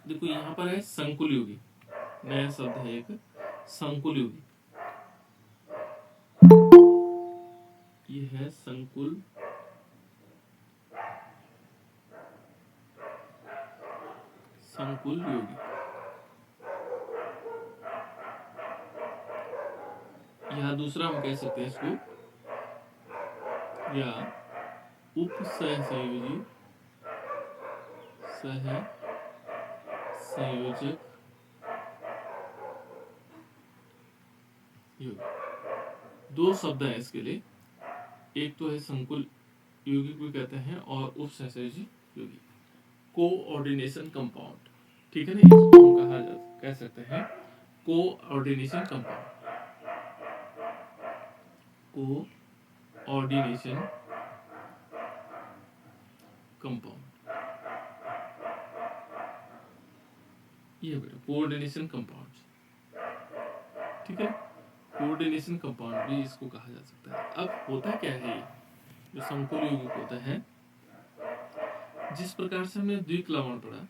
देखो यहाँ पर है संकुल योगी, नया शब्द है एक संकुल योगी। ये है संकुल योगी। या दूसरा हम कह सकते हैं इसको, या उप सहसंयोजी सह संयोजक योगी। दो शब्द है इसके लिए, एक तो है संकुल योगी को कहते हैं और उप सहसंयोजी योगी, कोऑर्डिनेशन कंपाउंड। ठीक है ना, इसको हम कह सकते हैं कोऑर्डिनेशन कंपाउंड। कोऑर्डिनेशन कंपाउंड, ये बेटा कोऑर्डिनेशन कंपाउंड। ठीक है, कोऑर्डिनेशन कंपाउंड भी इसको कहा जा सकता है। अब होता क्या है, ये जो संकुल यौगिक होता है, जिस प्रकार से हमने द्विक लवण पढ़ा,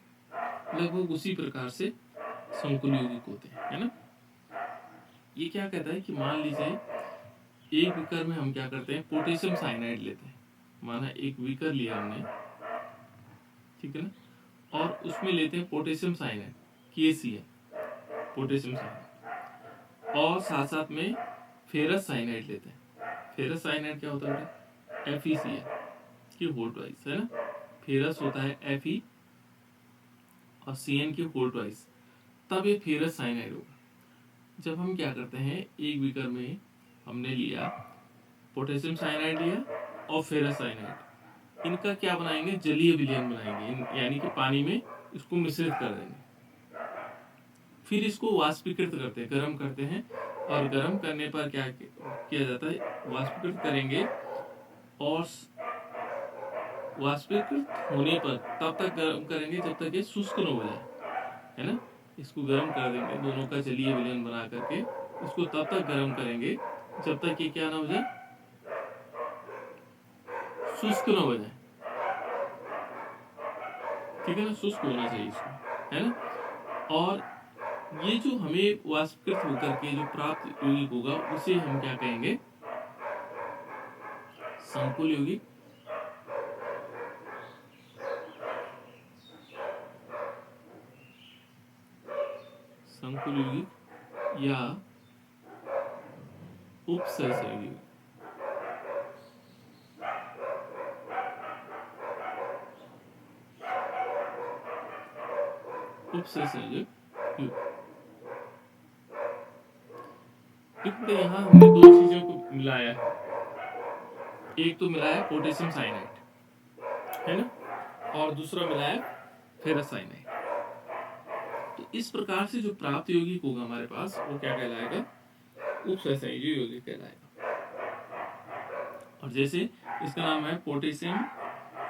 लगभग उसी प्रकार से संकुल यौगिक होते हैं, है ना। ये क्या कहता है कि मान लीजिए एक बीकर में हम क्या करते हैं, पोटेशियम साइनाइड लेते हैं। माना एक बीकर लिया हमने, ठीक है ना, और उसमें लेते हैं potassium cyanide, KCl, potassium cyanide, और साथ साथ में फेरस साइनाइड लेते हैं। फेरस साइनाइड क्या होता है बेटा, FeCl की होल ट्वाइस, है ना। फेरस होता है Fe और Cn की होल ट्वाइस, तब ये फेरस साइनाइड होगा। जब हम क्या करते हैं, एक बीकर में हमने लिया पोटेशियम साइनाइड लिया और फेरस साइनाइड, इनका क्या बनाएंगे, जलीय विलयन बनाएंगे, यानी कि पानी में इसको मिश्रित कर देंगे। फिर इसको वाष्पीकृत करते हैं, गर्म करते हैं, और गर्म करने पर क्या किया जाता है, वाष्पीकृत करेंगे, और वाष्पीकृत होने पर तब तक गर्म करेंगे जब तक ये शुष्क न हो जाए, है ना। इसको गर्म कर देंगे, दोनों का जलीय विलयन बना करके इसको तब तक गर्म करेंगे जब तक ये क्या ना हो जाए, शुष्क न हो जाए। ठीक है ना, शुष्क होना चाहिए इसको, है ना। और ये जो हमें वाष्पीकृत होकर के जो प्राप्त यौगिक होगा, उसे हम क्या कहेंगे, संकुल यौगिक या उपसहसंयोगी। उपसहसंयोजक युग। देखो यहाँ हमने दो चीजों को मिलाया है, एक तो मिलाया पोटेशियम साइनाइड, है ना, और दूसरा मिलाया फेरस साइनाइड। तो इस प्रकार से जो प्राप्त यौगिक होगा हमारे पास, वो क्या कहलाएगा, उपसहसंयोजी यौगिक कहलाएगा। और जैसे इसका नाम है पोटेशियम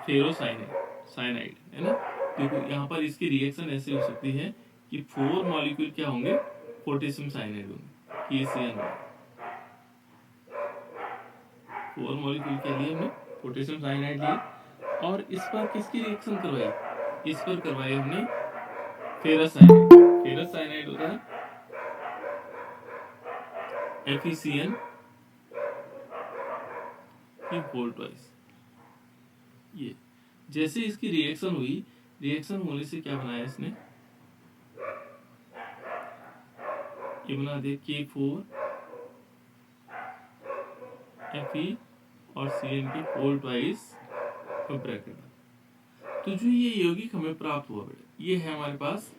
फेरोसाइनाइड, है ना। देखो यहाँ पर इसकी रिएक्शन ऐसे हो सकती है कि 4 मॉलिक्यूल क्या होंगे, पोटेशियम साइनाइड होंगे, KCl होंगे। 4 मॉलिक्यूल के लिए हमने पोटेशियम साइनाइड लिए, और इस पर किसकी रिएक्शन करवाई, इस पर करवाई हमने फेरस साइनाइड। फेरस साइनाइड होता है FeCl की होल ट्वाइस। ये जैसे इसकी रिएक्शन हुई, रिएक्शन होने से क्या बनाया इसने, ये बना दे K4 Fe और Cn की होल ट्वाइस ब्रैकेट। तो जो ये यौगिक हमें प्राप्त हुआ बेटा, ये है हमारे पास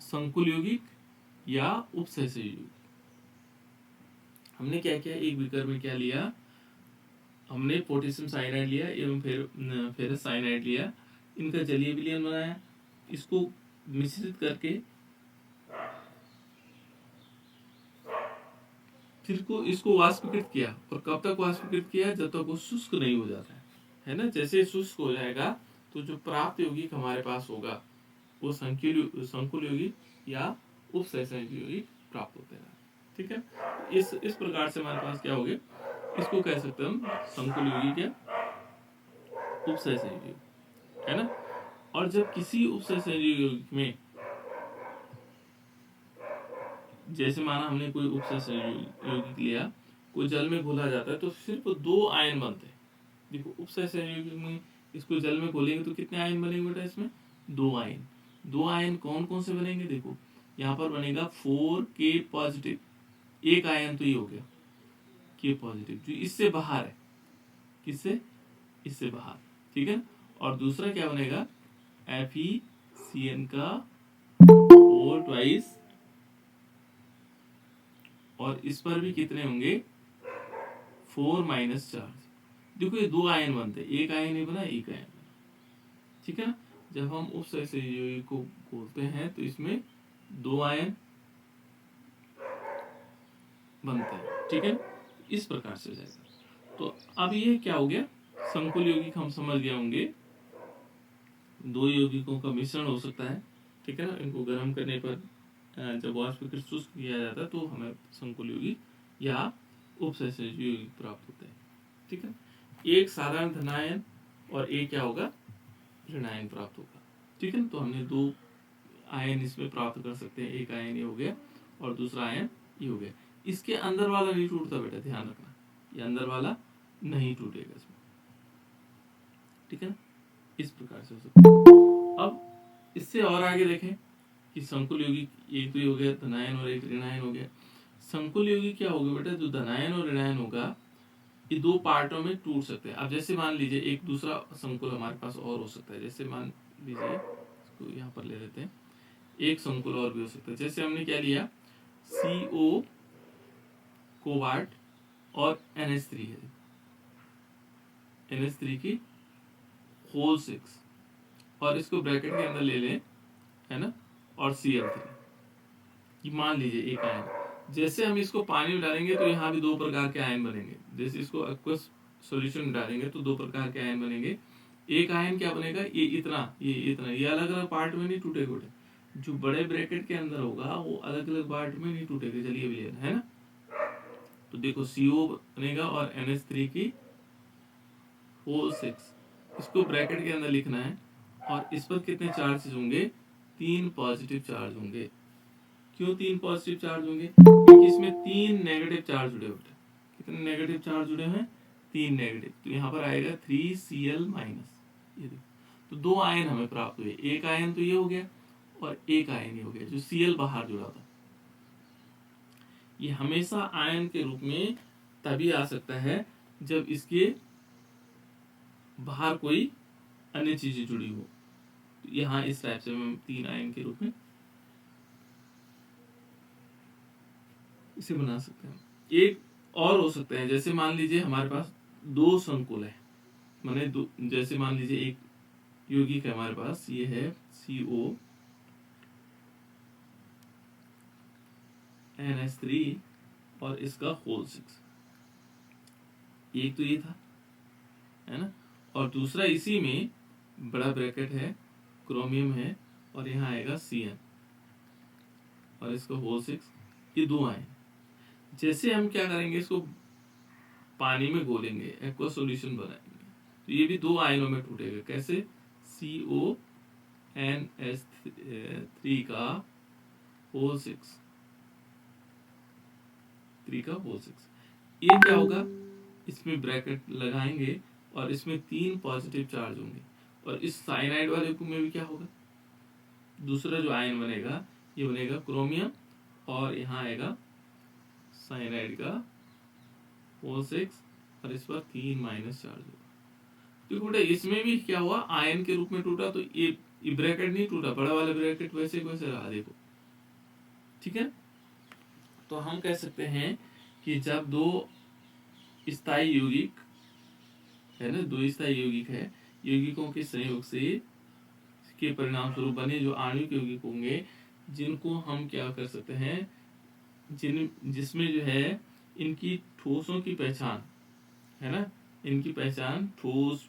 संकुल यौगिक या उपसहसंयोजी यौगिक। हमने क्या किया, एक बीकर में क्या लिया, हमने पोटेशियम साइनाइड लिया एवं फेरस साइनाइड लिया, इनका जलीय विलयन बनाया, इसको मिश्रित करके फिर को इसको वाष्पीकृत किया, और कब तक वाष्पीकृत किया, जब तक वो शुष्क नहीं हो जाता है ना। जैसे शुष्क हो जाएगा तो जो प्राप्त यौगिक हमारे पास होगा, वो संकुल यौगिक या उपसहसंयोजी यौगिक प्राप्त होते हैं। ठीक है, इस प्रकार से हमारे पास क्या हो गया, इसको कह सकते हैं हम संकुल यौगिक या उपसहसंयोजी, है ना। और जब किसी उपसहसंयोगी यौगिक में, जैसे माना हमने कोई उपसहसंयोगी यौगिक लिया, कोई जल में घोला जाता है तो सिर्फ 2 आयन बनते हैं। देखो उपसहसंयोगी में इसको जल में घोलेंगे तो कितने आयन बनेंगे बेटा इसमें? 2 आयन। 2 आयन कौन कौन से बनेंगे? देखो यहाँ पर बनेगा 4K पॉजिटिव, एक आयन तो ये हो गया K पॉजिटिव जो इससे बाहर है। किससे? इससे बाहर, ठीक है। और दूसरा क्या बनेगा? FeCN का 4 ट्वाइस, और इस पर भी कितने होंगे? 4 माइनस चार्ज। देखो ये 2 आयन बनते हैं, एक आयन नहीं बना, एक आयन बना, ठीक है ना। जब हम उपसहसंयोगी को बोलते हैं तो इसमें 2 आयन बनते हैं, ठीक है। इस प्रकार से हो जाएगा। तो अब ये क्या हो गया? संकुल यौगिक हम समझ गए होंगे, 2 यौगिकों का मिश्रण हो सकता है, ठीक है ना। इनको गर्म करने पर जब वाष्पीकृत शुष्क किया जाता है तो हमें संकुल यौगिक या उपसहसंयोगी यौगिक प्राप्त होते हैं, ठीक है। एक साधारण धनायन और एक क्या होगा? ऋणायन प्राप्त होगा, ठीक है ना। तो हमने 2 आयन इसमें प्राप्त कर सकते हैं, एक आयन ये हो गया और दूसरा आयन ये हो गया। इसके अंदर वाला नहीं टूटता बेटा, ध्यान रखना, ये अंदर वाला नहीं टूटेगा इसमें, ठीक है ना। इस प्रकार से हो सकता है। अब इससे और आगे देखें कि संकुल यौगिक, एक तो ये हो गया धनायन और एक ऋणायन हो गया। संकुल यौगिक क्या होगा बेटा? जो धनायन और ऋणायन होगा ये 2 पार्टों में टूट सकते हैं। अब जैसे मान लीजिए एक दूसरा संकुल हमारे पास और हो सकता है, जैसे मान लीजिए इसको यहाँ पर ले लेते हैं, एक संकुल और भी हो सकता है। जैसे हमने क्या लिया? CO कोबाल्ट और NH3 है, NH3 की होल 6, और इसको ब्रैकेट के अंदर ले लें, है ना, और Cl3, मान लीजिए एक आयन। जैसे हम इसको पानी में डालेंगे तो यहाँ भी 2 प्रकार के आयन बनेंगे। जैसे इसको एक्वस सॉल्यूशन में डालेंगे तो 2 प्रकार के आयन बनेंगे। एक आयन क्या बनेगा? ये इतना, ये इतना, ये अलग अलग पार्ट में नहीं टूटेगा बेटा। जो बड़े ब्रैकेट के अंदर होगा वो अलग अलग पार्ट में नहीं टूटेगा। चलिए भी है ना। तो देखो CO बनेगा और NH3 की होल 6, इसको ब्रैकेट के अंदर लिखना है, और इस पर कितने चार्जेस होंगे? 3 पॉजिटिव चार्ज होंगे। क्यों 3 पॉजिटिव चार्ज होंगे? क्योंकि इसमें 3 नेगेटिव चार्ज जुड़े होते हैं। कितने नेगेटिव चार्ज जुड़े हैं? 3 नेगेटिव। तो यहाँ पर आएगा 3Cl माइनस, ये देखो। तो 2 आयन हमें प्राप्त हुए, एक आयन तो ये हो गया और एक आयन ये हो गया जो Cl बाहर जुड़ा था। ये हमेशा आयन के रूप में तभी आ सकता है जब इसके बाहर कोई अन्य चीजें जुड़ी हो। यहाँ इस टाइप से हम 3 आयन के रूप में इसे बना सकते हैं। एक और हो सकता है, जैसे मान लीजिए हमारे पास 2 संकुल है, माने जैसे मान लीजिए एक यौगिक है हमारे पास, ये है CO NH3 और इसका होल 6, एक तो ये था, है ना। और दूसरा इसी में बड़ा ब्रैकेट है, क्रोमियम है, और यहाँ आएगा CN और इसका होल 6, ये 2 आए। जैसे हम क्या करेंगे? इसको पानी में घोलेंगे, एक्वा सॉल्यूशन बनाएंगे, तो ये भी 2 आयनों में टूटेगा। कैसे? CONH3 का होल 6, 3 का होल 6, ये क्या होगा? इसमें ब्रैकेट लगाएंगे और इसमें 3 पॉजिटिव चार्ज होंगे, और इस साइनाइड वाले को में भी क्या होगा? दूसरा जो आयन बनेगा ये बनेगा क्रोमियम, और यहाँ आएगा साइनाइड का होल 6, और इस पर 3 माइनस चार्ज होगा। तो बेटा इसमें भी क्या हुआ? आयन के रूप में टूटा, तो ये ब्रैकेट नहीं टूटा, बड़ा वाला ब्रैकेट वैसे वैसे रहा, देखो, ठीक है। तो हम कह सकते हैं कि जब 2 स्थायी यौगिक है ना, 2 स्थायी यौगिक है, यौगिकों के संयोग से के परिणाम स्वरूप बने जो आणविक यौगिक होंगे, जिनको हम क्या कर सकते हैं, जिसमें जो है इनकी ठोसों की पहचान, है ना, इनकी पहचान ठोस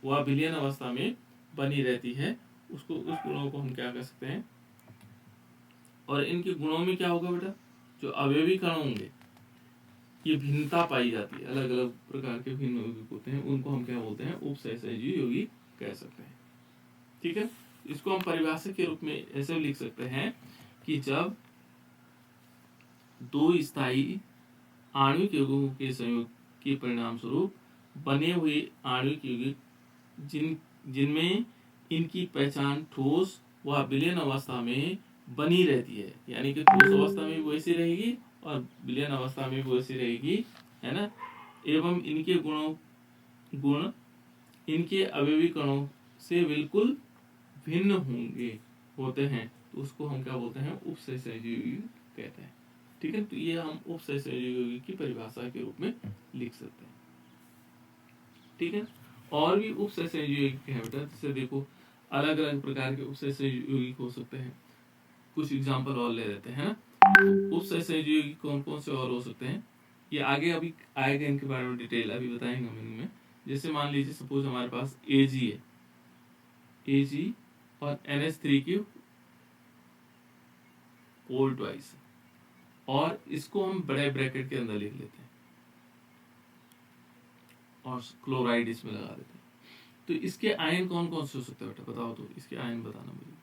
व विलयन अवस्था में बनी रहती है, उसको, उस गुणों को हम क्या कर सकते हैं। और इनके गुणों में क्या होगा बेटा? जो अवयवी कण होंगे ये भिन्नता पाई जाती है, अलग अलग प्रकार के भिन्न यौगिक होते हैं, उनको हम क्या बोलते हैं? उपसहसंयोजी यौगिक कह सकते हैं, ठीक है, इसको हम परिभाषा के रूप में ऐसे लिख सकते हैं कि जब दो स्थायी आणविक यौगिकों के संयोग के परिणाम स्वरूप बने हुए आणविक यौगिक जिनमें इनकी पहचान ठोस व विलयन अवस्था में बनी रहती है, यानी कि ठोस अवस्था में भी वैसी रहेगी और विलयन अवस्था में भी वैसी रहेगी, है ना, एवं इनके गुण इनके अवयवी कणों से बिल्कुल भिन्न होते हैं, तो उसको हम क्या बोलते हैं, उपसहसहयोगी यौगिक कहते हैं। ठीक है, तो ये हम उपसहसहयोगी यौगिक की परिभाषा के रूप में लिख सकते हैं। ठीक है, और भी उपसहसहयोगी यौगिक हैं बेटा, जैसे देखो अलग अलग प्रकार के उपसहसहयोगी यौगिक हो सकते हैं। कुछ एग्जांपल और ले लेते हैं ना। उपसहसहयोगी यौगिक कौन कौन से और हो सकते हैं, ये आगे अभी आएगा, इनके बारे में डिटेल अभी बताएंगे हम इनमें। जैसे मान लीजिए सपोज हमारे पास Ag है, Ag और NH3 की होल ट्वाइस, और इसको हम बड़े ब्रैकेट के अंदर लिख लेते हैं और क्लोराइड इसमें लगा देते हैं। तो इसके आयन कौन कौन से हो सकते हैं बेटा, बताओ तो, इसके आयन बताना मुझे,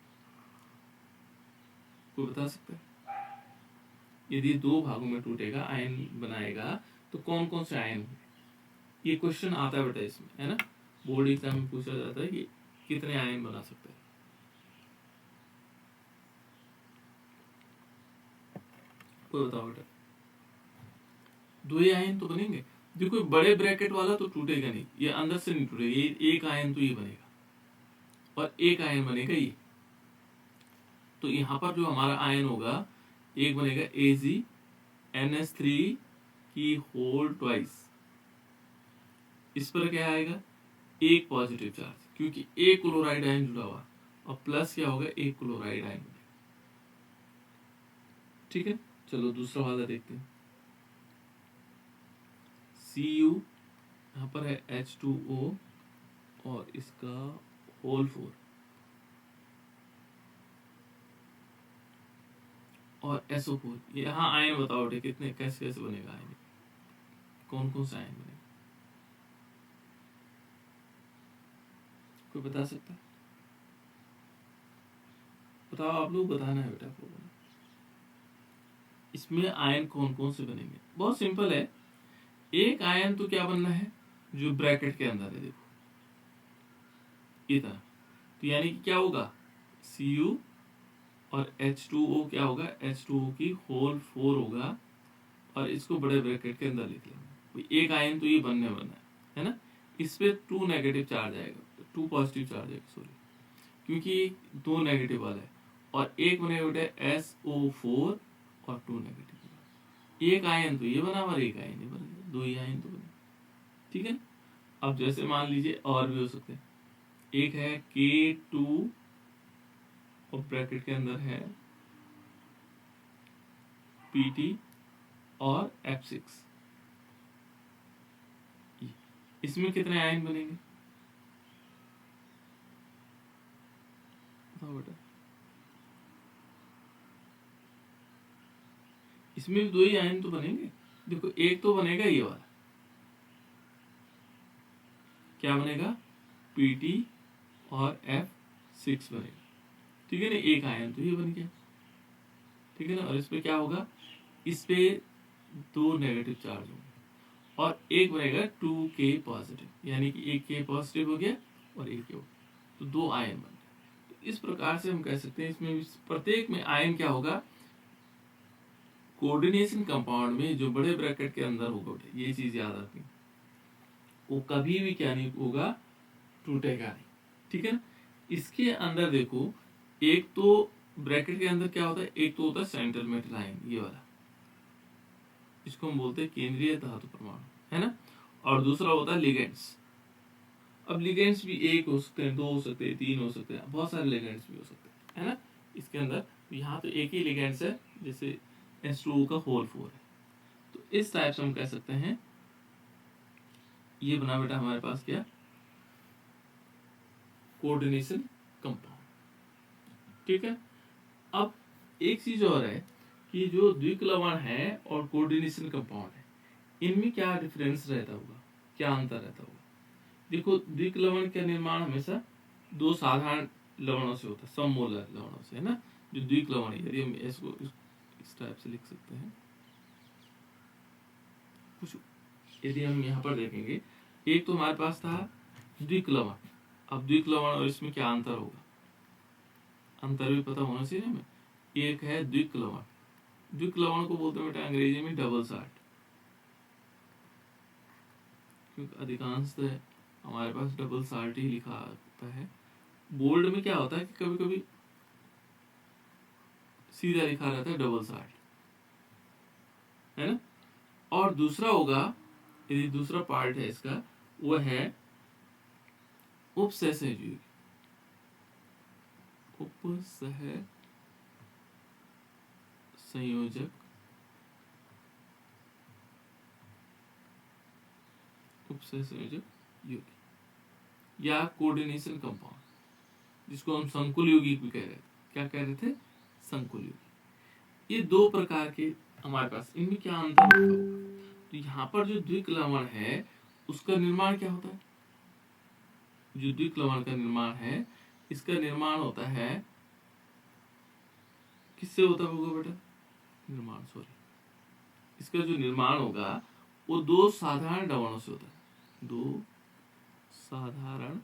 कोई बता सकता है? यदि दो भागों में टूटेगा, आयन बनाएगा, तो कौन कौन से आयन होंगे? ये क्वेश्चन आता है बेटा इसमें, है ना, बोर्ड एग्जाम में पूछा जाता है कि कितने आयन बना सकते हैं। कोई बताओ बेटा, दो ही आयन तो बनेंगे। देखो बड़े ब्रैकेट वाला तो टूटेगा नहीं, ये अंदर से नहीं टूटेगा, ये एक आयन तो ये बनेगा और एक आयन बनेगा ये। तो यहाँ पर जो हमारा आयन होगा, एक बनेगा AgNH3 की होल ट्वाइस, इस पर क्या आएगा, एक पॉजिटिव चार्ज, क्योंकि एक क्लोराइड आयन जुड़ा हुआ, और प्लस क्या होगा, एक क्लोराइड आयन। ठीक है, चलो दूसरा वाला देखते हैं। Cu यहाँ पर है H2O और इसका होल 4, और SO4। यहाँ आयन बताओ बेटे कितने, कैसे कैसे बनेगा आयन, कौन कौन सा आयन बनेगा, कोई बता सकता है? बताओ, आप लोग बताना है बेटा आपको। इसमें आयन कौन कौन से बनेंगे, बहुत सिंपल है। एक आयन तो क्या बनना है, जो ब्रैकेट के अंदर है, देखो इतना, तो यानी कि क्या होगा, Cu और H2O क्या होगा, H2O की होल 4 होगा, और इसको बड़े ब्रैकेट के अंदर लिख लेंगे। एक आयन तो ये बनने वाला है ना, इस पे 2 नेगेटिव चार्ज आएगा, 2 पॉजिटिव चार्ज आएगा, सॉरी, क्योंकि 2 नेगेटिव वाला है, और एक बनेगा बेटा SO4 और 2 नेगेटिव। एक आयन तो ये बना और एक आयन ये बना, दो ही आयन तो बने। ठीक है, अब जैसे मान लीजिए और भी हो सकते हैं, एक है K2 और ब्रैकेट के अंदर है PT और F6, इसमें कितने आयन बनेंगे बताओ बेटा? इसमें भी दो ही आयन तो बनेंगे। देखो एक तो बनेगा ये वाला, क्या बनेगा, PT और F6 बनेगा। ठीक है ना, एक आयन तो ये बन गया। ठीक है ना, और इस पे क्या होगा, इस पे 2 नेगेटिव चार्ज होंगे, और एक बनेगा 2K पॉजिटिव, यानी कि एक K पॉजिटिव हो गया और एक K हो गया, तो 2 आयन बन गए। तो इस प्रकार से हम कह सकते हैं, इसमें प्रत्येक में आयन क्या होगा, कोऑर्डिनेशन कंपाउंड में जो बड़े ब्रैकेट के अंदर होगा, ये चीज याद रखनी, वो कभी भी क्या नहीं होगा, टूटेगा नहीं। ठीक है ना, इसके अंदर देखो, एक तो ब्रैकेट के अंदर क्या होता है, एक तो होता है सेंट्रल मेटल आयन, ये वाला, इसको हम बोलते हैं केंद्रीय धातु परमाणु, है ना, और दूसरा होता है लिगेंड्स। अब लिगेंड्स भी एक हो सकते हैं, दो हो सकते हैं, तीन हो सकते हैं, बहुत सारे लिगेंड्स भी हो सकते हैं, है ना। इसके अंदर यहाँ तो एक ही लिगेंड्स है, जैसे H2O का होल 4 है। तो इस टाइप से हम कह सकते हैं, ये बना बेटा हमारे पास क्या, कोऑर्डिनेशन कंपाउंड। ठीक है, अब एक चीज और है कि जो द्विक्लवण है और कोऑर्डिनेशन कंपाउंड है, इनमें क्या डिफरेंस रहता होगा, क्या अंतर रहता होगा। देखो द्विक्लवण का निर्माण हमेशा दो साधारण लवणों से होता है, सममूलर लवणों से, है ना, जो द्विक लवण है। यदि हम इसको इस टाइप से लिख सकते हैं कुछ, यदि हम यहाँ पर देखेंगे, एक तो हमारे पास था द्विक लवण। अब द्विक लवण और इसमें क्या अंतर होगा, अंतर भी पता होना चाहिए हमें। एक है द्विक लवण, द्विक लवण को बोलते हैं बेटा अंग्रेजी में डबल साल्ट, क्योंकि अधिकांशतः हमारे पास डबल साल्ट ही लिखा होता है। बोल्ड में क्या होता है कि कभी कभी सीधा लिखा रहता है डबल साल्ट, है ना। और दूसरा होगा, यदि दूसरा पार्ट है इसका, वह है उपसहसंयोगी, उपसह संयोजक, उपसह संयोजक यौगिक या कोऑर्डिनेशन कंपाउंड, जिसको हम संकुल यौगिक भी कह रहे थे। क्या कह रहे थे, संकुल यौगिक। ये दो प्रकार के हमारे पास, इनमें क्या अंतर होता होगा। तो यहाँ पर जो द्विक लवण है उसका निर्माण क्या होता है, जो द्विक लवण का निर्माण है, इसका निर्माण होता है, किससे होता होगा बेटा, निर्माण, सॉरी, इसका जो निर्माण होगा वो दो साधारण लवणों से होता है, दो साधारण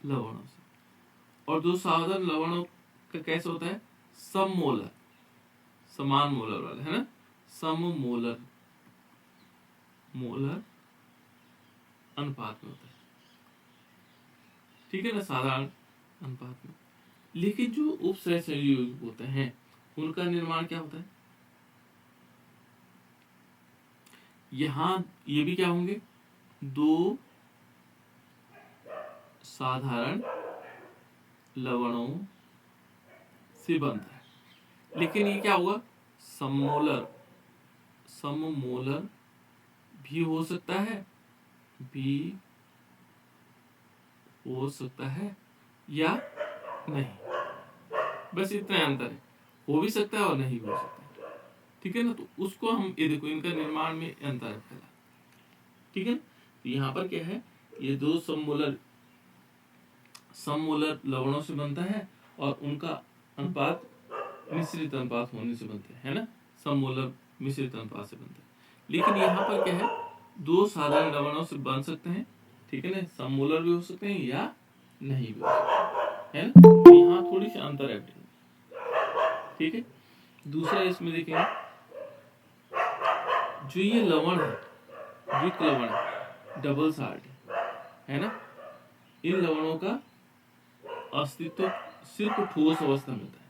लवणों से। और दो साधारण लवणों का कैसे होता है, सममोलर, समान मोलर वाले, है ना, सममोलर, मोलर अनुपात में होता है, ठीक है ना, साधारण अनुपात में। लेकिन जो उपसहसंयोगी होते हैं उनका निर्माण क्या होता है, यहां ये भी क्या होंगे, दो साधारण लवणों से बनता है। लेकिन ये क्या होगा, सममोलर, सममोलर भी हो सकता है, भी हो सकता है या नहीं, बस इतना अंतर है, हो भी सकता है और नहीं भी हो सकता है, ठीक है ना। तो उसको हम ये देखो, इनका निर्माण में अंतर है पहला, ठीक है। तो यहाँ पर क्या है, ये दो सममोलर, सममोलर लवणों से बनता है और उनका अनुपात मिश्रित अनुपात होने से बनते हैं, है ना, सममोलर मिश्रित अनुपात से बनते हैं। लेकिन यहाँ पर क्या है, दो साधारण लवणों से बन सकते हैं, ठीक है ना, सममोलर भी हो सकते हैं या नहीं भी हो सकते, है ना। तो यहाँ थोड़ी सी अंतर है, ठीक है। दूसरा इसमें देखेंगे, जो ये लवण है, द्विक लवण है, डबल साल्ट है ना, इन लवणों का अस्तित्व सिर्फ ठोस अवस्था में होता है।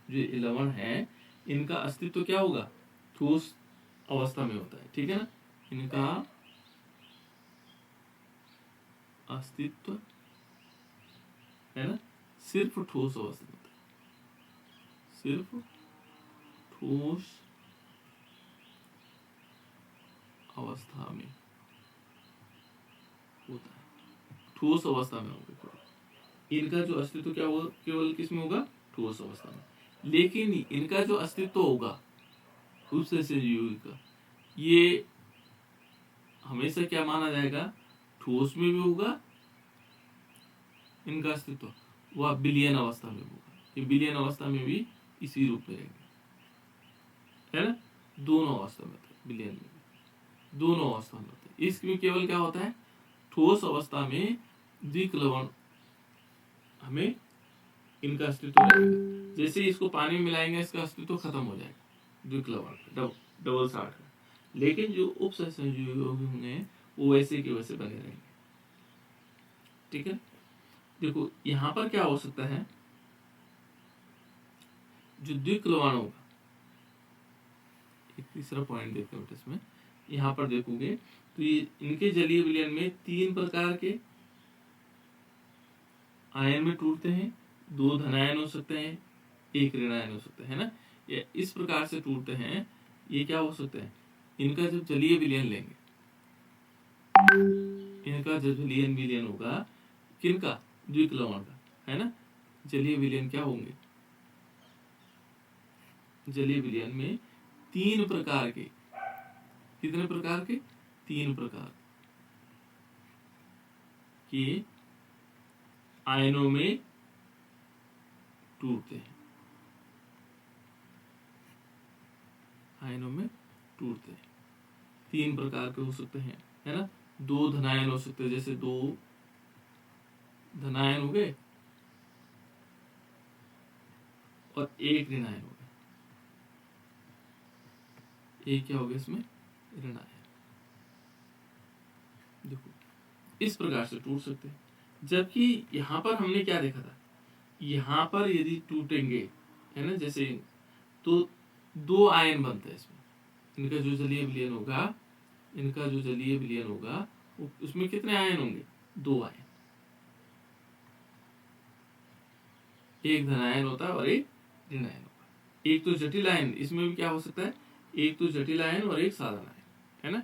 जो ये लवण है इनका अस्तित्व क्या होगा, ठोस अवस्था में होता है, ठीक है ना, इनका अस्तित्व, है ना, सिर्फ ठोस अवस्था में होता है, सिर्फ ठोस अवस्था में होता है, ठोस अवस्था में होगा। इनका जो अस्तित्व क्या होगा, केवल किस में होगा, ठोस अवस्था में। लेकिन इनका जो अस्तित्व होगा उपसहसंयोगी का, ये हमेशा क्या माना जाएगा, ठोस में भी होगा इनका अस्तित्व, वह विलयन अवस्था में होगा, ये विलयन अवस्था में भी इसी रूप में रहेंगे, है ना, दोनों अवस्था में होता है, विलयन में भी दोनों अवस्था में होता है। इसमें केवल क्या होता है, ठोस अवस्था में द्विक लवण हमें इनका अस्तित्व रहेगा, जैसे इसको पानी में मिलाएंगे इसका अस्तित्व खत्म हो जाएगा, द्विक लवण डबल साल्ट का। लेकिन जो उपसहसंयोगी होंगे वो वैसे के वैसे बने रहेंगे, ठीक है। देखो यहाँ पर क्या हो सकता है, जो द्विक लवण होगा, एक तीसरा पॉइंट देखते हैं इसमें, यहाँ पर देखोगे तो ये इनके जलीय विलयन में तीन प्रकार के आयन में टूटते हैं, दो धनायन हो सकते हैं, एक ऋणायन हो सकता है ना, ये इस प्रकार से टूटते हैं। ये क्या हो सकते हैं, इनका जब जलीय विलयन लेंगे, इनका जब जलीय विलयन होगा, किनका, द्विक लवण का, है ना, जलीय विलयन क्या होंगे, जलीय विलयन में तीन प्रकार के, कितने प्रकार के, तीन प्रकार के आयनों में टूटते हैं, आयनों में टूटते हैं। 3 प्रकार के हो सकते हैं, है ना। 2 धनायन हो सकते हैं, जैसे 2 धनायन हो गए और 1 ऋणायन हो गया। एक क्या हो गया इसमें, ऋणायन। देखो इस प्रकार से टूट सकते हैं। जबकि यहां पर हमने क्या देखा था, यहां पर यदि टूटेंगे, है ना, जैसे तो 2 आयन बनते हैं इसमें। इनका जो जलीय विलयन होगा, इनका जो जलीय विलयन होगा, उसमें कितने आयन होंगे, 2 आयन। एक धनायन होता है और एक ऋणायन होगा। एक तो जटिल आयन, इसमें भी क्या हो सकता है, एक तो जटिल आयन और एक साधारण आयन, है ना।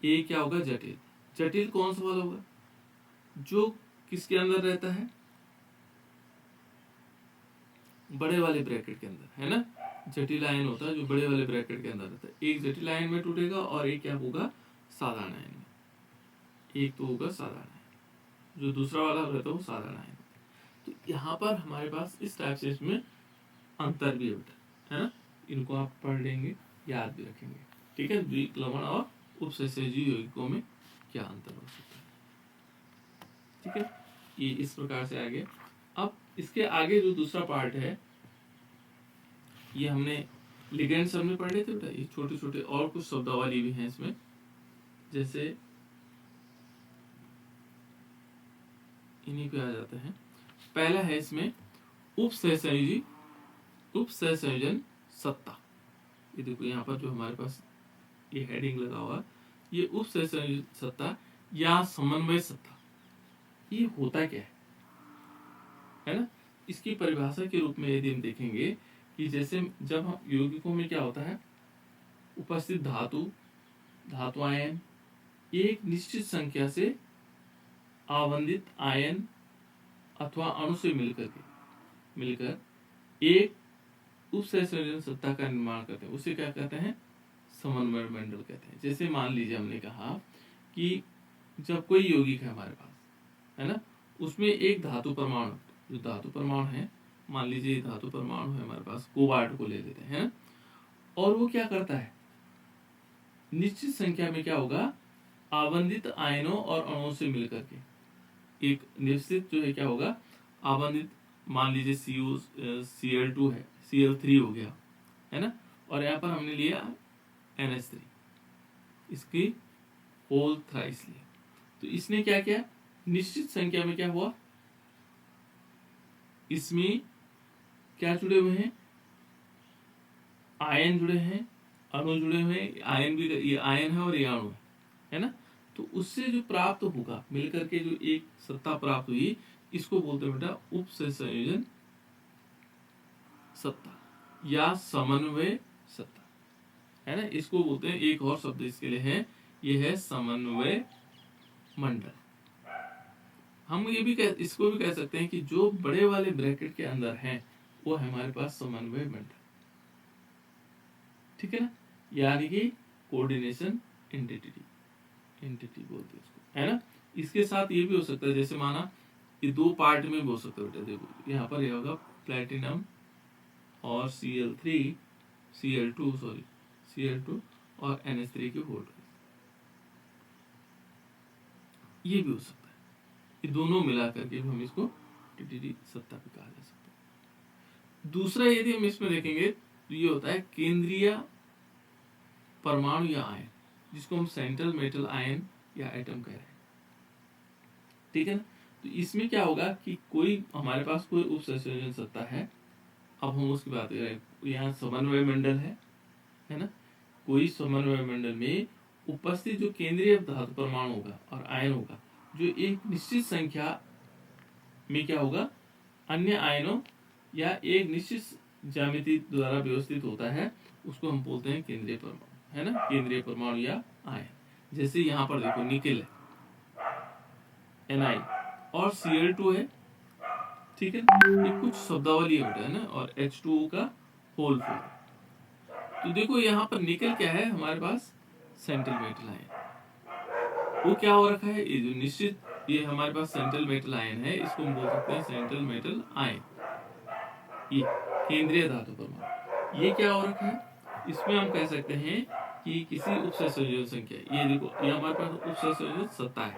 एक क्या होगा, जटिल। जटिल कौन सा वाला होगा, जो किसके अंदर रहता है, बड़े वाले ब्रैकेट के अंदर, है ना। जटिल आयन होता है जो बड़े वाले ब्रैकेट के अंदर रहता है। एक जटिल आयन में टूटेगा और एक क्या होगा, साधारण आयन में। एक तो होगा साधारण आयन, जो दूसरा वाला रहता है वो साधारण आयन। तो यहाँ पर हमारे पास इस टाइप से इसमें अंतर भी होता है ना। इनको आप पढ़ लेंगे, याद भी रखेंगे, ठीक है। द्विक लवण और उपसहसयोजी यौगिकों में क्या अंतर हो सकता है, ठीक है। ये इस प्रकार से आगे। अब इसके आगे जो दूसरा पार्ट है, ये हमने लिगेंड्स हमने पढ़े थे बेटा। ये छोटे छोटे और कुछ शब्दावली भी हैं इसमें, जैसे इन्हीं पे आ जाते हैं। पहला है इसमें उपसहसंयोजी, उपसहसंयोजन सत्ता। ये देखो यहाँ पर जो हमारे पास ये हेडिंग लगा हुआ, ये उपसहसंयोजन सत्ता या समन्वय सत्ता, ये होता क्या है ना। इसकी परिभाषा के रूप में यदि हम देखेंगे कि जैसे जब हम यौगिकों में क्या होता है, उपस्थित धातु, धातु आयन एक निश्चित संख्या से आवंदित आयन अथवा अणु से मिलकर एक उपसहसंयोजन सत्ता का निर्माण करते हैं। उसे क्या कहते हैं, समन्वय मंडल कहते हैं। जैसे मान लीजिए हमने कहा कि जब कोई यौगिक है हमारे पास, है ना, उसमें एक धातु परमाणु, जो धातु परमाणु है, मान लीजिए धातु परमाणु है हमारे पास, कोबाल्ट को ले लेते हैं, और वो क्या करता है, निश्चित संख्या में क्या होगा, आवंदित आयनों और अणुओं से मिलकर के एक निश्चित जो है क्या होगा, आवंदित, मान लीजिए Cl2 है, Cl3 हो गया, है ना, और यहाँ पर हमने लिया NH3, इसकी होल थ्राइस लिया। तो इसने क्या किया, निश्चित संख्या में क्या हुआ, इसमें क्या जुड़े हुए हैं, आयन जुड़े हैं, अणु जुड़े हुए हैं। आयन भी, ये आयन है और ये अणु है ना। तो उससे जो प्राप्त होगा, मिलकर के जो एक सत्ता प्राप्त हुई, इसको बोलते हैं बेटा उपसहसंयोजन सत्ता या समन्वय सत्ता, है ना। इसको बोलते हैं, एक और शब्द इसके लिए है, ये है समन्वय मंडल। हम ये भी इसको भी कह सकते हैं कि जो बड़े वाले ब्रैकेट के अंदर है वो है हमारे पास समन्वय मंडल, ठीक है ना। यानी कि कोऑर्डिनेशन एंटिटी बोलते हैं इसको, है ना। इसके साथ ये भी हो सकता है, जैसे माना ये 2 पार्ट में भी हो सकता है बेटा। देखो यहाँ पर ये होगा प्लेटिनम और Cl2 और NH3 की होल्ड, ये भी हो सकता है। ये दोनों मिला करके हम इसको टीटीडी सत्ता भी कहा जा सकता है। दूसरा यदि हम इसमें देखेंगे तो ये होता है केंद्रीय परमाणु या आयन, जिसको हम सेंट्रल मेटल आयन या एटम कह रहे हैं, ठीक है ना। तो इसमें क्या होगा कि कोई हमारे पास कोई उपसंयोजन सत्ता है। अब हम उसकी बात करें, यहाँ समन्वय मंडल है ना। कोई समन्वय मंडल में उपस्थित जो केंद्रीय धातु परमाणु होगा और आयन होगा, जो एक निश्चित संख्या में क्या होगा, अन्य आयनों या एक निश्चित ज्यामिति द्वारा व्यवस्थित होता है, उसको हम बोलते हैं केंद्रीय परमाणु, है ना, केंद्रीय परमाणु या आयन। जैसे यहाँ पर देखो निकेल है, Na और Cl2 है, ठीक है। ये कुछ शब्दावली है ना, और H2O का होल 4। तो देखो यहाँ पर निकेल क्या है हमारे पास, सेंट्रल मेटल आयन। वो क्या हो रखा है, ये जो निश्चित ये हमारे पास सेंट्रल मेटल आयन है, इसको हम बोल सकते हैं सेंट्रल मेटल आयन। ये केंद्रीय धातु परमाणु। ये क्या हो रखा है, इसमें हम कह सकते हैं कि किसी उपसंयोजन संख्या, ये देखो ये हमारे पास उपसंयोजन सत्ता है,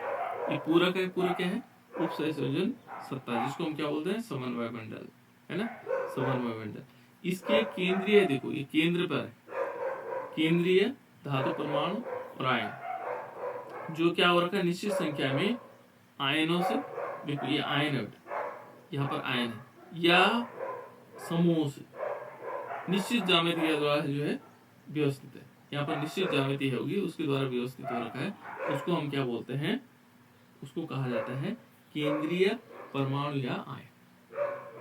ये पूरक है, पूरक क्या है, उपसंयोजन सत्ता, जिसको हम क्या बोलते हैं, समन्वय मंडल, है ना, समन्वय मंडल। इसके केंद्रीय देखो, ये केंद्र पर है, केंद्रीय धातु परमाणु और आयन, जो क्या हो रखा है, निश्चित संख्या में आयनों से, देखो ये आयन है, यहाँ पर आयन है, या समूह से निश्चित ज्यामिति के द्वारा जो है व्यवस्थित है, यहाँ पर निश्चित ज्यामिति होगी, उसके द्वारा व्यवस्थित हो रखा है, उसको हम क्या बोलते हैं, उसको कहा जाता है केंद्रीय परमाणु या आयन।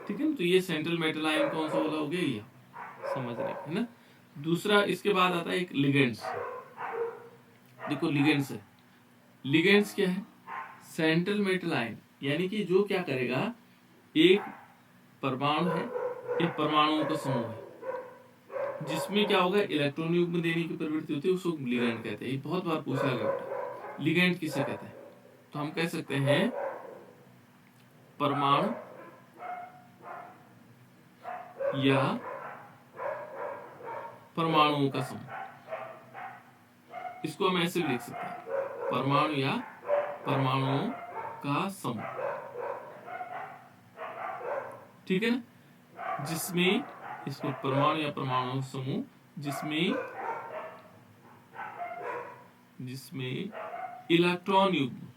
ठीक है ना, तो ये सेंट्रल मेटल आयन कौन सा वाला हो गया, ये समझ रहे है ना। दूसरा इसके बाद आता है एक लिगेंड्स। देखो लिगेंड्स है, लिगेंड्स क्या है, सेंट्रल मेटल आयन, यानी कि जो क्या करेगा, एक परमाणु है, एक परमाणुओं का समूह है, जिसमें क्या होगा, इलेक्ट्रॉन युग्म देने की प्रवृत्ति होती है, उसको लिगेंड कहते हैं। ये बहुत बार पूछा गया बेटा, लिगेंड किसे कहते हैं, तो हम कह सकते हैं परमाणु या परमाणुओं का समूह, इसको हम ऐसे भी लिख सकते हैं, परमाणु या परमाणुओं का समूह। ठीक है ना, जिसमें इसको परमाणु या परमाणु समूह, जिसमें इलेक्ट्रॉन युग्म,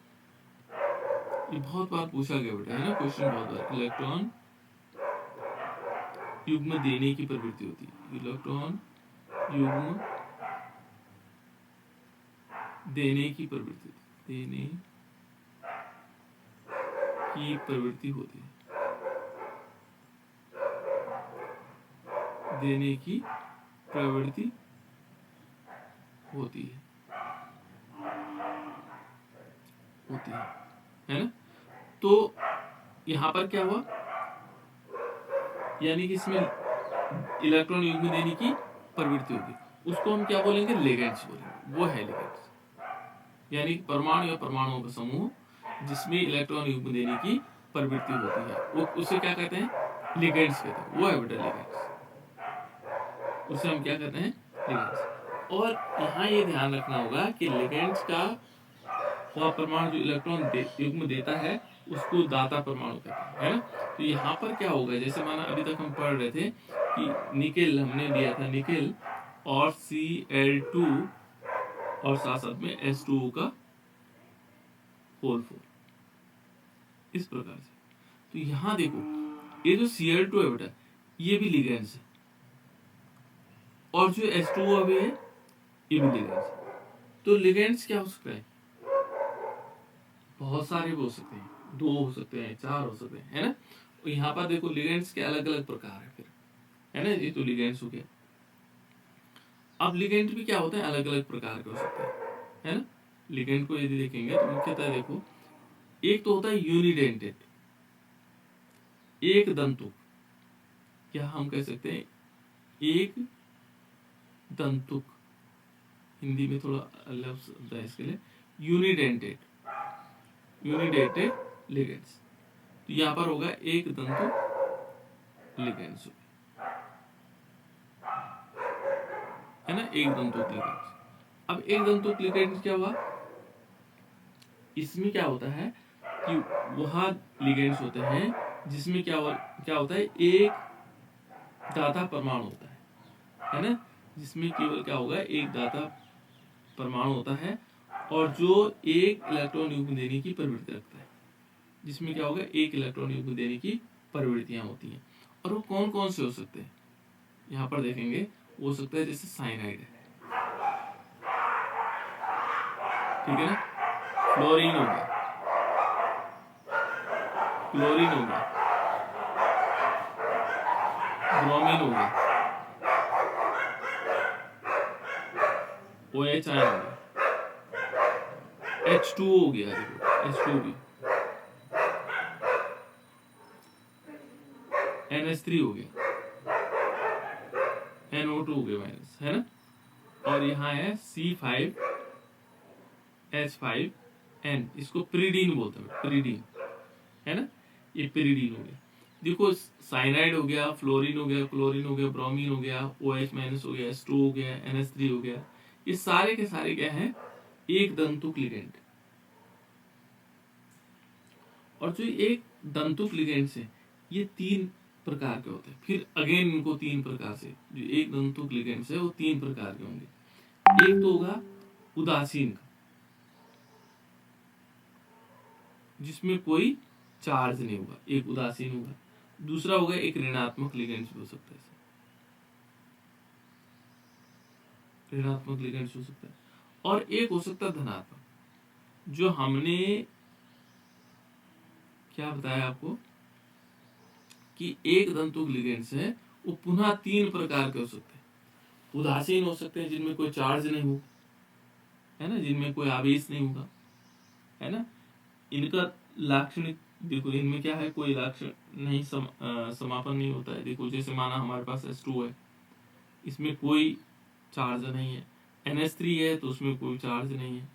ये बहुत बार पूछा गया बेटा, है ना, क्वेश्चन बहुत बार, इलेक्ट्रॉन युग्म देने की प्रवृत्ति होती है, इलेक्ट्रॉन युग्म देने की प्रवृत्ति, देने की प्रवृत्ति होती है, देने की प्रवृत्ति होती है ना। तो यहां पर क्या हुआ, यानी कि इसमें इलेक्ट्रॉन युग्म देने की प्रवृत्ति होगी, उसको हम क्या बोलेंगे, लिगेंड्स बोलेंगे, वो है लिगेंड्स, यानी परमाणु या परमाणुओं का समूह जिसमें इलेक्ट्रॉन युग्म देने की प्रवृत्ति होती है, वो उसे क्या कहते हैं, लिगेंड्स कहते हैं, वो है बेटा लिगेंड्स, उसे हम क्या कहते हैं, लिगेंड्स। और यहाँ ये ध्यान रखना होगा कि लिगेंड्स का वह परमाणु जो इलेक्ट्रॉन युग्म देता है उसको दाता परमाणु कहते हैं, है ना। तो यहाँ पर क्या होगा, जैसे माना अभी तक हम पढ़ रहे थे कि निकेल हमने लिया था, निकेल और Cl2 और साथ साथ में H2O का होल 4, इस प्रकार से। तो यहाँ देखो, ये जो Cl2 है बेटा, ये भी लिगेंड्स है, और जो H2O अभी है, ये भी लिगेंड्स है। तो लिगेंड्स क्या हो सकता है, बहुत सारे भी हो सकते हैं, 2 हो सकते हैं, 4 हो सकते हैं, है ना। तो यहाँ पर देखो लिगेंड्स के अलग अलग प्रकार है फिर, है ना, ये तो लिगेंड्स हो गया। अब लिगेंड भी क्या होता है, अलग अलग प्रकार के हो सकते हैं, है ना। लिगेंड को यदि देखेंगे तो मुख्यतः देखो, एक तो होता है यूनिडेंटेड, एक दंतुक, या हम कह सकते हैं एक दंतुक, हिंदी में थोड़ा अलग शब्द है इसके लिए, यूनिडेंटेड लिगेंड्स। तो यहां पर होगा एक दंतुक लिगेंड्स, है ना, एक दंतुक लिगेंड्स। अब एक दंतुक लिगेंड्स क्या हुआ, इसमें क्या होता है कि वहां लिगेंड्स होते हैं जिसमें क्या होता है, एक दाता परमाणु होता है ना, जिसमें केवल क्या होगा, एक दाता परमाणु होता है, और जो एक इलेक्ट्रॉन युग्म देने की प्रवृत्ति रखता है, जिसमें क्या होगा, एक इलेक्ट्रॉन युग्म देने की प्रवृत्तियां होती हैं। और वो कौन कौन से हो सकते हैं, यहाँ पर देखेंगे, हो सकता है जैसे साइनाइड है, ठीक है ना, फ्लोरीन हो गया, क्लोरीन हो गया, ब्रोमीन हो गया, OH आयन हो गया, H2O हो गया, देखो H2O भी, NH3 हो गया, NO2 हो गया माइनस, है ना। और यहाँ है C5H5 N, इसको पिरिडीन बोलते हैं, पिरिडीन, है ना, ये पिरिडीन हो गया। देखो साइनाइड हो गया, फ्लोरीन हो गया, क्लोरीन हो गया, ब्रोमीन हो गया, OH माइनस हो गया, H2 हो गया, NH3 हो गया, ये सारे के सारे क्या हैं, एक दंतुक लिगेंड। और जो एक दंतुक लिगेंड्स है ये 3 प्रकार के होते हैं। फिर अगेन इनको 3 प्रकार से, जो एक दंतुक लिगेंड्स है वो 3 प्रकार के होंगे। एक तो होगा उदासीन का, जिसमें कोई चार्ज नहीं होगा, एक उदासीन होगा। दूसरा होगा एक ऋणात्मक लिगेंड्स भी हो सकता है, ऋणात्मक लिगेंड्स हो सकता है। और एक हो सकता है धनात्मक, जो हमने क्या बताया आपको कि एक दंतुक लिगेंड्स है वो पुनः 3 प्रकार के हो सकते हैं। उदासीन हो सकते हैं, जिनमें कोई चार्ज नहीं हो, है ना, जिनमें कोई आवेश नहीं होगा, है ना। इनका लाक्षणिक देखो, इनमें क्या है, कोई लक्षण नहीं, समापन नहीं होता है। देखो जैसे माना हमारे पास H2 है, इसमें कोई चार्ज नहीं है। NH3 है तो उसमें कोई चार्ज नहीं है,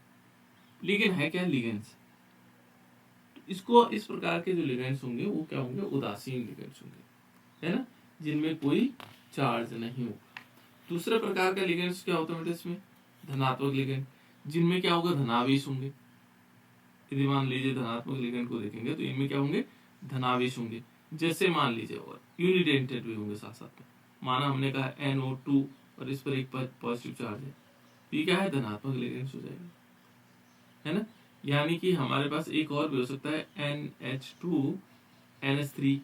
लेकिन है क्या, लिगेंड्स। इसको इस प्रकार के जो लिगेंड्स होंगे वो क्या होंगे, उदासीन लिगेंड्स होंगे, है ना, जिनमें कोई चार्ज नहीं होगा। दूसरे प्रकार का लिगेंड्स क्या होता है बेटा, इसमें धनात्मक लिगेंड, जिनमें क्या होगा, धनावेश होंगे। यदि मान लीजिए धनात्मक लिगेंड को देखेंगे तो इनमें क्या होंगे, धनावेश होंगे। जैसे मान लीजिए, और यूनिडेंटेड भी होंगे साथ साथ में। माना हमने कहा NO2 और इस पर एक पॉजिटिव चार्ज है, तो ये क्या है, धनात्मक लिगेंड्स हो जाएगा, है ना। यानी कि हमारे पास एक और भी हो सकता है NH2 NH3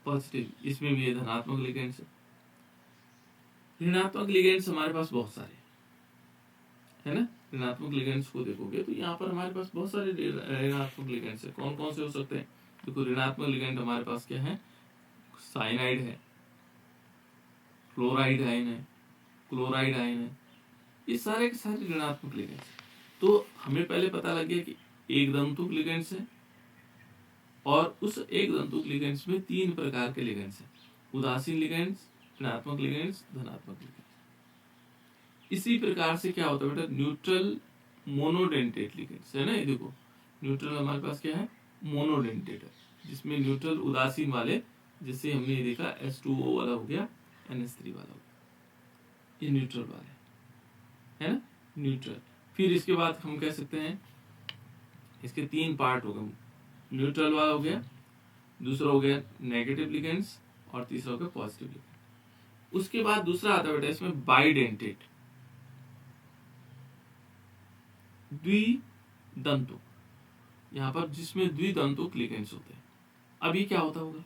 पॉजिटिव, इसमें भी ये धनात्मक लिगेंड्स है। ऋणात्मक लिगेंड्स हमारे पास बहुत सारे, है ना। ऋणात्मक लिगेंड्स को देखोगे तो यहाँ पर हमारे पास बहुत सारे ऋणात्मक लिगेंड्स है। कौन कौन से हो सकते हैं, देखो ऋणात्मक लिगेंड हमारे पास क्या है, साइनाइड है, फ्लोराइड आयन है, क्लोराइड आयन है, ये सारे के सारे ऋणात्मक लिगेंड्स। तो हमें पहले पता लग गया कि एक दंतुक लिगेंड्स है, और उस एक दंतुक लिगेंड्स में 3 प्रकार के लिगेंड्स हैं, उदासीन लिगेंड्स, ऋणात्मक लिगेंड्स, धनात्मक लिगेंड्स। इसी प्रकार से क्या होता है बेटा, न्यूट्रल मोनोडेंटेट लिगेंड्स, है ना। ये देखो न्यूट्रल हमारे पास क्या है, मोनोडेंटेट है, जिसमें न्यूट्रल उदासीन वाले, जैसे हमने ये देखा H2O वाला हो गया, NH3 वाला हो गया, ये न्यूट्रल वाले, है ना, न्यूट्रल। फिर इसके बाद हम कह सकते हैं इसके 3 पार्ट हो गए, न्यूट्रल वाला हो गया, दूसरा हो गया नेगेटिव लिगेंड्स, और तीसरा हो गया पॉजिटिव लिगेंड। उसके बाद दूसरा आता है बेटा इसमें बाइडेंटेट, द्विदंतुक, यहाँ पर जिसमें द्विदंतुक लिगेंड्स होते हैं। अब ये क्या होता होगा,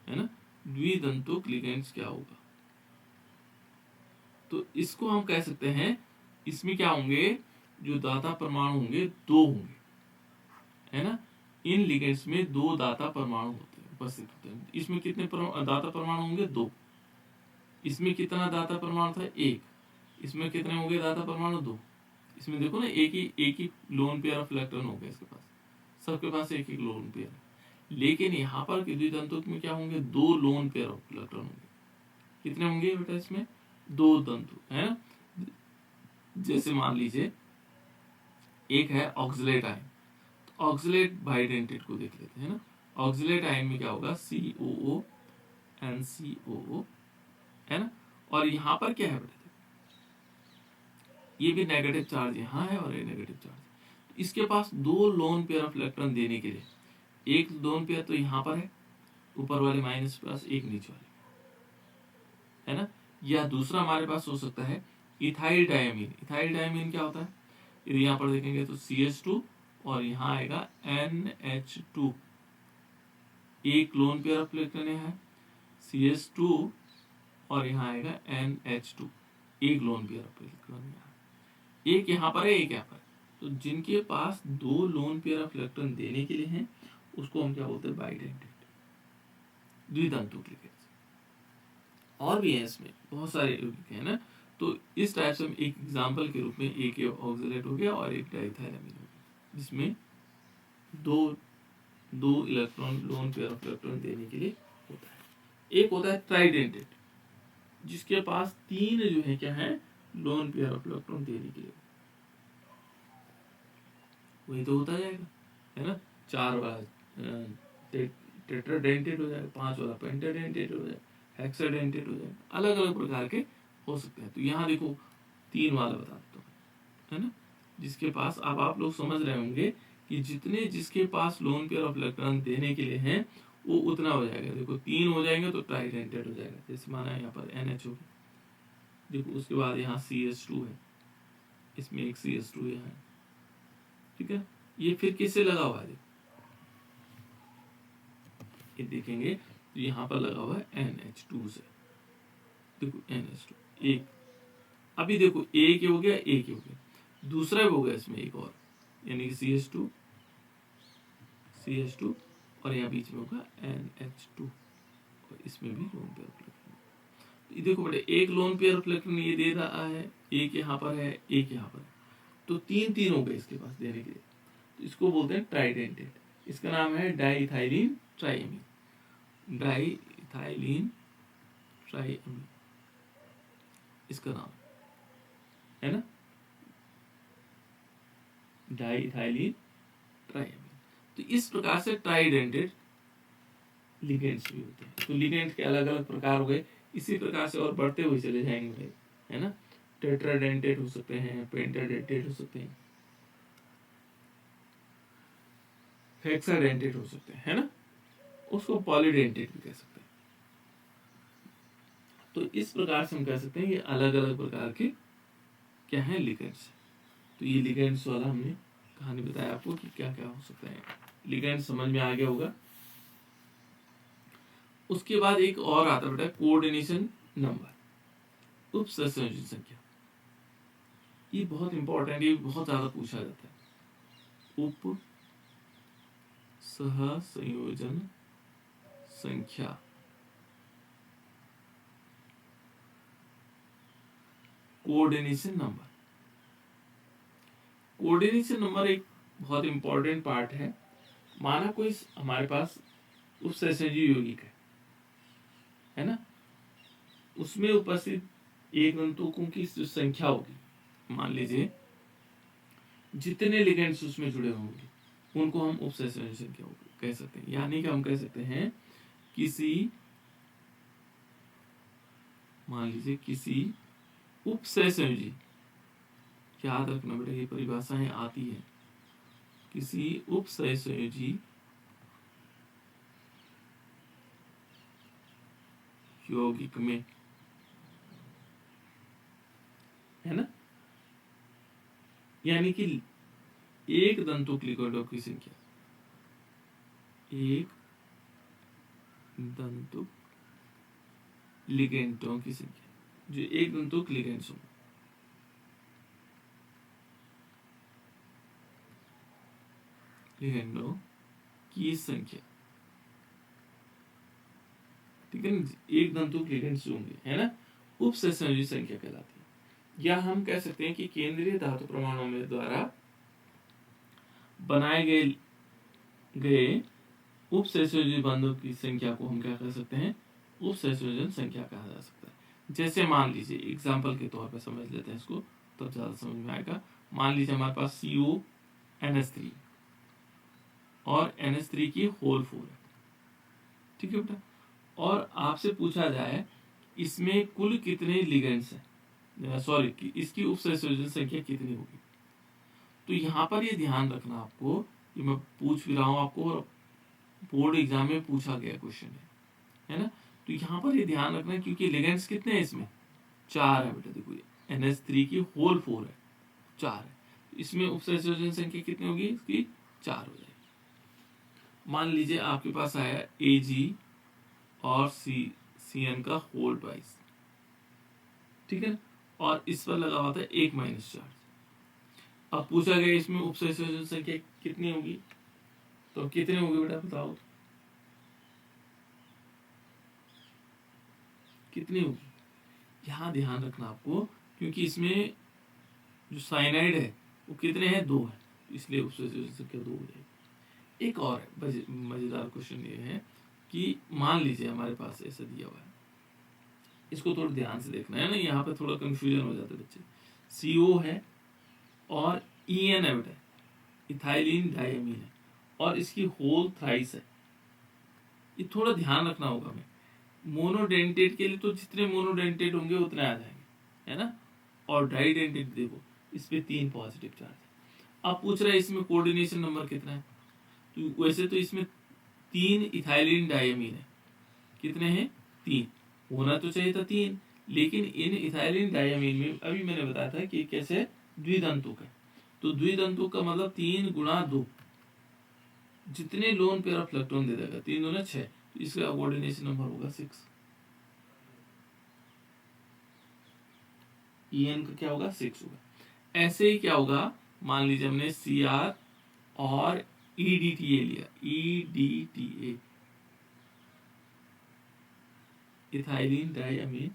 है ना, द्विदंतुक लिगेंड्स क्या होगा, तो इसको हम कह सकते हैं, इसमें क्या होंगे, जो दाता परमाणु होंगे 2 होंगे, है ना। इन लिगेंड्स में 2 दाता परमाणु होते हैं, उपस्थित होते हैं। इसमें कितने दाता परमाणु होंगे, 2। इसमें कितना दाता परमाणु था, 1। इसमें कितने होंगे दाता परमाणु, 2। इसमें देखो ना, एक ही लोन पेयर ऑफ इलेक्ट्रॉन हो गया इसके पास, सबके पास एक लोन पेयर है। लेकिन यहाँ पर द्विदंतुक में क्या होंगे, 2 लोन पेयर ऑफ इलेक्ट्रॉन होंगे। कितने होंगे बेटा इसमें, 2 दंतुक, है ना। जैसे मान लीजिए एक है ऑक्सलेट आयन, तो ऑक्सलेट बाइडेंटेट को देख लेते हैं ना। ऑक्सलेट आयन में क्या होगा, COO NCOO, है ना। और यहाँ पर क्या है बेटा, ये भी नेगेटिव चार्ज यहाँ है और ये नेगेटिव चार्ज। इसके पास 2 लोन पेयर ऑफ इलेक्ट्रॉन देने के लिए, एक लोन पेयर तो यहाँ पर है, ऊपर वाले माइनस के पास, एक नीचे वाले, है ना। या दूसरा हमारे पास हो सकता है इथाइल डायमीन। इथाइल डायमीन क्या होता है, यदि यहाँ पर देखेंगे तो CH2 और यहाँ आएगा NH2, एक लोन पेयर ऑफ इलेक्ट्रॉन है, CH2 और यहाँ आएगा NH2, एक लोन पेयर ऑफ इलेक्ट्रॉन यहाँ, एक यहाँ पर है, एक यहाँ पर। तो जिनके पास 2 लोन पेयर ऑफ इलेक्ट्रॉन देने के लिए हैं, उसको हम क्या बोलते हैं, बाइडेंटेट, द्विदंतुक लिगेंड्स। और भी है इसमें बहुत सारे है ना। तो इस टाइप से हम एक एग्जांपल के रूप में, एक ऑक्सलेट हो गया और एक डाइथाइलामीन हो गया, जिसमें 2 electron lone pair of electron देने के लिए होता है। एक होता है ट्राइडेंटेट, जिसके पास 3 जो है क्या है, लोन पेयर ऑफ इलेक्ट्रॉन देने के लिए वही तो होता जाएगा, है ना। 4 वाला टेट्राडेंटेट हो जाएगा, 5 वाला पेंटाडेंटेट हो जाएगा, हेक्साडेंटेट हो जाएगा, अलग अलग प्रकार के हो सकते हैं। तो यहाँ देखो 3 वाला बता देता हूँ, है ना, जिसके पास, अब आप लोग समझ रहे होंगे कि जितने जिसके पास लोन पेयर ऑफ इलेक्ट्रॉन देने के लिए हैं वो उतना हो जाएगा। देखो 3 हो जाएंगे तो ट्राइडेंटेट हो जाएगा, जैसे माना यहाँ पर NH देखो, उसके बाद यहाँ CH2 है, इसमें एक CH2 यहाँ है, ठीक है। ये फिर किससे लगा हुआ है, ये देखेंगे तो यहाँ पर लगा हुआ है NH2 से, देखो NH2 एक, अभी देखो एक हो गया, एक हो गया, दूसरा भी हो गया इसमें एक और, यानी कि CH2 और यहाँ बीच में होगा NH2, और इसमें भी लोन पेयर ऑफ इलेक्ट्रॉन। तो ये देखो बेटे, एक लोन पेयर ऑफ इलेक्ट्रॉन ये दे रहा है, एक यहाँ पर है, एक यहाँ पर है, तो 3 हो गए इसके पास देने के लिए, तो इसको बोलते हैं ट्राइडेंटेट। इसका नाम है डाइइथाइलीन ट्राइएमीन, डाइइथाइलीन ट्राइएमीन इसका नाम है ना, डाइइथाइलीन ट्राइएमीन। तो इस प्रकार से ट्राइडेंटेट लिगेंड्स भी होते हैं। तो लिगेंड के अलग अलग प्रकार हो गए, इसी प्रकार से और बढ़ते हुए चले जाएंगे भाई, है ना। टेट्राडेंटेट हो सकते हैं, पेंटाडेंटेट हो सकते हैं, हेक्साडेंटेट हो सकते हैं, है ना, उसको पॉलीडेंटेट भी कह सकते हैं। तो इस प्रकार से हम कह सकते हैं ये अलग अलग प्रकार के क्या है, लिगेंड्स। तो ये लिगेंड्स वाला हमने कहानी बताया आपको कि क्या क्या हो सकता है, लिगेंड समझ में आ गया होगा। उसके बाद एक और आता बेटा, कोऑर्डिनेशन नंबर, उप सहसंयोजन संख्या। ये बहुत इंपॉर्टेंट, ये बहुत ज्यादा पूछा जाता है। उप सहसंयोजन संख्या, कोऑर्डिनेशन नंबर। कोऑर्डिनेशन नंबर एक बहुत इंपॉर्टेंट पार्ट है। माना कोई हमारे पास उप सहसंयोजी यौगिक है ना, उसमें उपस्थित एक तंतुओं की जो संख्या होगी, मान लीजिए जितने लिगेंड्स उसमें जुड़े होंगे उनको हम उप सहसंयोजी संख्या कह सकते हैं। यानी कि हम कह सकते हैं किसी, मान लीजिए किसी उप सहसंयोजी, याद रखना बेटा ये परिभाषाएं आती है, किसी उप सहसंयोजी यौगिक में, है ना, यानी कि एक दंतुक लिगेंडों की संख्या, एक दंतुक लिगेंडों की संख्या, जो एक दंतुक लिगेंड्स हों, लिगेंडों की संख्या, ठीक है ना, एक दंतुक लिगेंड्स होंगे, है ना, उप सहसंयोजी संख्या कहलाती है। या हम कह सकते हैं कि केंद्रीय धातु परमाणुओं में द्वारा बनाए गए उप सहसंयोजी बंधों की संख्या को हम क्या कह सकते हैं, उप सहसंयोजन संख्या कहा जा सकता है। जैसे मान लीजिए एग्जाम्पल के तौर पर समझ लेते हैं इसको, तो ज्यादा समझ में आएगा। मान लीजिए हमारे पास CONH3 और NH3 की होल 4 है, ठीक है बेटा, और आपसे पूछा जाए इसमें कुल कितने लिगेंड्स हैं, सॉरी इसकी उप सहसंयोजन संख्या कितनी होगी। तो यहाँ पर ये ध्यान रखना आपको, ये मैं पूछ भी रहा हूँ आपको और बोर्ड एग्जाम में पूछा गया क्वेश्चन है ना। तो यहाँ पर ये ध्यान रखना क्योंकि लिगेंड्स कितने हैं इसमें, 4 है बेटा, देखो NH3 की होल 4 है, 4 है, इसमें उप सहसंयोजन संख्या कितनी होगी, इसकी 4 हो जाएगी। मान लीजिए आपके पास आया Ag और CN का होल ट्वाइस, ठीक है, और इस पर लगा हुआ था 1 माइनस चार्ज। अब पूछा गया इसमें उप सहसंयोजन संख्या कितनी होगी, तो कितने होंगे बेटा बताओ, कितनी होगी। यहाँ ध्यान रखना आपको क्योंकि इसमें जो साइनाइड है वो कितने हैं, 2 है, इसलिए उप सहसंयोजन संख्या 2 हो जाएगी। एक और मजेदार क्वेश्चन ये है कि मान लीजिए हमारे पास ऐसा दिया हुआ है, इसको थोड़ा ध्यान से देखना है ना, यहाँ पे थोड़ा कंफ्यूजन हो जाता है बच्चे। CO है और EN है बेटा, इथाइलिन डायमीन है और इसकी होल थ्राइस है। ये थोड़ा ध्यान रखना होगा हमें। मोनोडेंटेट के लिए तो जितने मोनोडेंटेट होंगे उतने आ जाएंगे, है ना। और डाइडेंटेट देखो, इस पे 3 पॉजिटिव चार्ज है। अब पूछ रहा है इसमें कोऑर्डिनेशन नंबर कितना है। तो वैसे तो इसमें 3 इथाइलिन डायमीन है। कितने हैं? 3। होना तो चाहिए था 3, लेकिन इन इथाइलिन डायमीन में अभी मैंने बताया था कि कैसे द्विदंतुक है। तो द्विदंतुक का मतलब 3 गुणा 2, जितने लोन पेयर ऑफ इलेक्ट्रॉन दे देगा 3 दूना 6, तो इसका कोऑर्डिनेशन नंबर होगा 6। En का क्या होगा? 6 होगा। ऐसे ही क्या होगा, मान लीजिए हमने Cr और EDTA लिया, EDTA इथाइलिन डाइअमीन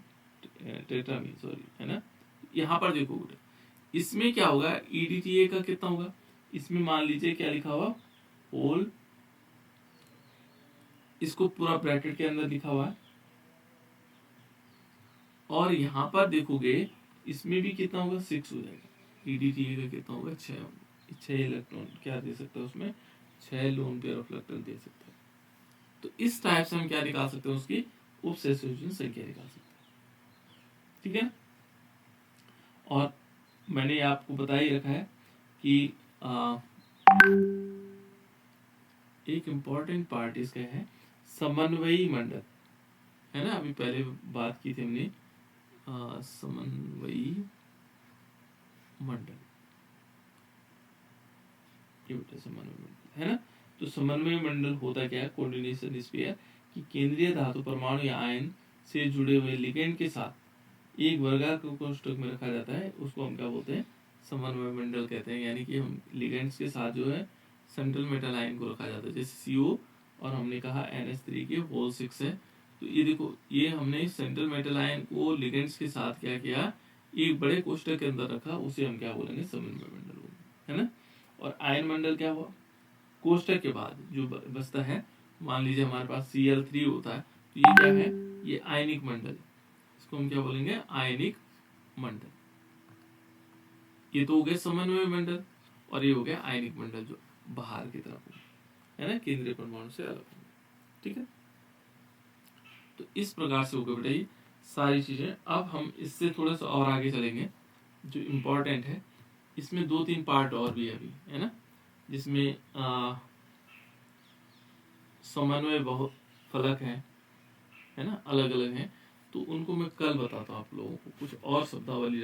टेट्रामीन, सॉरी, है ना। यहाँ पर देखो बेटा, इसमें क्या होगा, EDTA का कितना होगा, इसमें मान लीजिए क्या लिखा हुआ, होल, इसको पूरा ब्रैकेट के अंदर लिखा हुआ है, और यहाँ पर देखोगे इसमें भी कितना होगा, 6 हो जाएगा। EDTA का कितना होगा, 6 इलेक्ट्रॉन क्या दे सकता है उसमें, 6 लोन पेयर ऑफ इलेक्ट्रॉन दे सकता है। तो इस टाइप से हम क्या निकाल सकते हैं, उसकी उपसंयोजन संख्या निकाल सकते हैं, ठीक है। और मैंने आपको बता ही रखा है कि एक इम्पॉर्टेंट पार्ट इसका है समन्वयी मंडल, है ना। अभी पहले बात की थी हमने समन्वयी मंडल, ये बेटा समन्वय मंडल, है ना। तो समन्वय मंडल होता क्या है, कोऑर्डिनेशन स्फीयर, कि केंद्रीय धातु परमाणु या आयन से जुड़े हुए लिगेंड के साथ एक वर्गाकार कोष्ठक में रखा जाता है, उसको हम क्या बोलते हैं, समन्वय मंडल कहते हैं। यानी कि हम लिगेंड्स के साथ जो है सेंट्रल मेटल आयन को रखा जाता है, जैसे CO और हमने कहा NH3 के होल 6 है। तो ये देखो, ये हमने सेंट्रल मेटल आयन को लिगेंड्स के साथ क्या किया, एक बड़े कोष्ठक के अंदर रखा, उसे हम क्या बोलेंगे, समन्वय मंडल बोलेंगे, है ना। और आयन मंडल क्या हुआ, कोष्ठक के बाद जो बचता है, मान लीजिए हमारे पास Cl3 होता है, तो ये क्या है, ये आयनिक मंडल, इसको हम क्या बोलेंगे, आयनिक मंडल। ये तो हो गया समन्वय मंडल, और ये हो गया आयनिक मंडल जो बाहर की तरफ है ना, केंद्रीय परमाणु से अलग, ठीक है। तो इस प्रकार से हो गया बेटा ये सारी चीजें। अब हम इससे थोड़ा सा और आगे चलेंगे, जो इम्पोर्टेंट है, इसमें 2-3 पार्ट और भी है अभी, है ना, जिसमें समन्वय बहुत फलक है ना, अलग अलग हैं। तो उनको मैं कल बताता हूँ आप लोगों को, कुछ और शब्दावली